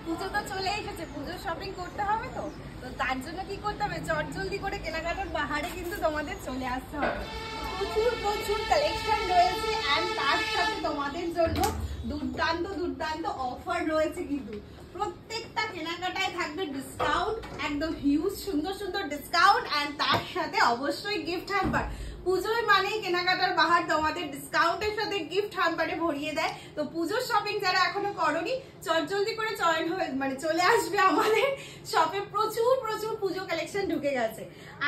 পুজো তো চলে এসেছে, পুজোর শপিং করতে হবে তো তার জন্য কি করতে হবে, চটজলদি করে কেনাকাটার বাহারে কিন্তু তোমাদের চলে আসতে হবে। প্রচুর প্রচুর কালেকশন রয়েছে এন্ড তার সাথে তোমাদের জন্য দুর্দান্ত দুর্দান্ত অফার রয়েছে। কিন্তু প্রত্যেকটা কেনাকাটায় থাকবে ডিসকাউন্ট, একদম হিউজ সুন্দর সুন্দর ডিসকাউন্ট এন্ড তার সাথে অবশ্যই গিফট হ্যাম্পার। পুজোর মানেই কেনাকাটার বাহার তোমাদের ডিসকাউন্টের সাথে গিফট হ্যাম্পারে ভরিয়ে দেয়। তো পুজোর শপিং যারা এখনো করোনি চটজলদি করে চলে আসবে আমাদের শপে। প্রচুর প্রচুর পুজো কালেকশন ঢুকে গেছে।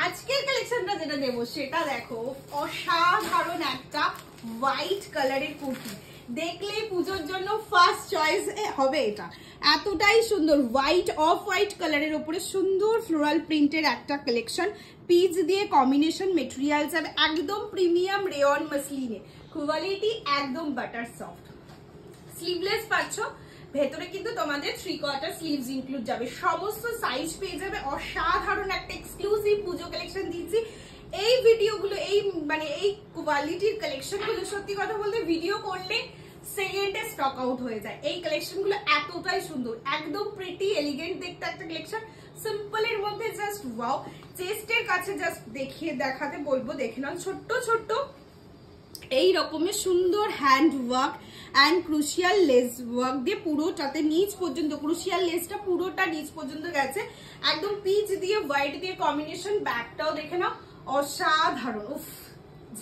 আজকের কালেকশনটা যেটা দেবো সেটা দেখো, অসাধারণ একটা হোয়াইট কালারের কুর্তি। দেখলেই পুজোর জন্য ফার্স্ট চয়েস হবে এটা। এতটাই সুন্দর হোয়াইট অফ হোয়াইট কালারের উপরে সুন্দর ফ্লোরাল প্রিন্টের একটা কালেকশন, পিচ দিয়ে কম্বিনেশন মেটেরিয়ালস হবে একদম প্রিমিয়াম রেয়ন মাসলিনে, কোয়ালিটি একদম বাটার সফট। স্লিভলেস পাচ্ছ, ভেতরে কিন্তু তোমাদের 3/4 স্লিভস ইনক্লুড যাবে, সমস্ত সাইজ পেয়ে যাবে। অসাধারণ একটা এক্সক্লুসিভ পুজো কালেকশন দিচ্ছি। এই ভিডিওগুলো এই কোয়ালিটির কালেকশন গুলো সত্যি কথা বলতে ভিডিও করলে সেকেন্ডে স্টক আউট হয়ে যায়। এই কালেকশন গুলো এতটাই সুন্দর, একদম প্রিটি এলিগেন্ট দেখতে একটা কালেকশন, সিম্পল এর মধ্যে জাস্ট ওয়াও। চেস্টের কাছে জাস্ট দেখাতে বলবো, দেখে নাও ছোট্ট ছোট্ট এই রকমের সুন্দর hand work and crucial lace work দিয়ে পুরোটাতে নিচ পর্যন্ত, ক্রুশিয়াল লেসটা পুরোটা নিচ পর্যন্ত গেছে, একদম পিচ দিয়ে হোয়াইট দিয়ে কম্বিনেশন। ব্যাগটাও দেখে নাও অসাধারণ, উফ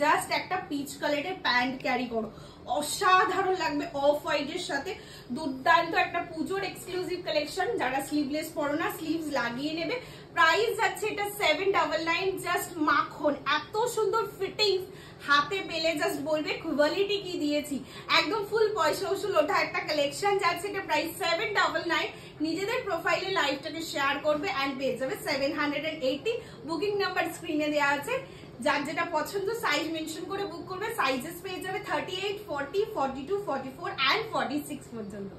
জাস্ট একটা পিচ কালারের প্যান্ট ক্যারি করো, অসাধারণ লাগবে অফ হোয়াইট এর সাথে। দুর্দান্ত একটা পুজোর এক্সক্লুসিভ কালেকশন। যারা স্লিভলেস পরো না স্লিভস লাগিয়ে নেবে। প্রাইস যাচ্ছে এটা 799, জাস্ট মাখন। এত সুন্দর ফিটিংস হাতে পেলে জাস্ট বলবে কোয়ালিটি কি দিয়েছি, একদম ফুল পয়সা উসুল ওঠা একটা কালেকশন। যাচ্ছে এটা প্রাইস 799। নিজেদের প্রোফাইলে লাইভটাকে শেয়ার করবে এন্ড পেয়ে যাবে 780। বুকিং নাম্বার স্ক্রিনে দেওয়া আছে, যার যেটা পছন্দ সাইজ মেনশন করে বুক করবে। সাইজেস পেয়ে যাবে 38, 40, 42, 44 এন্ড 46 পর্যন্ত।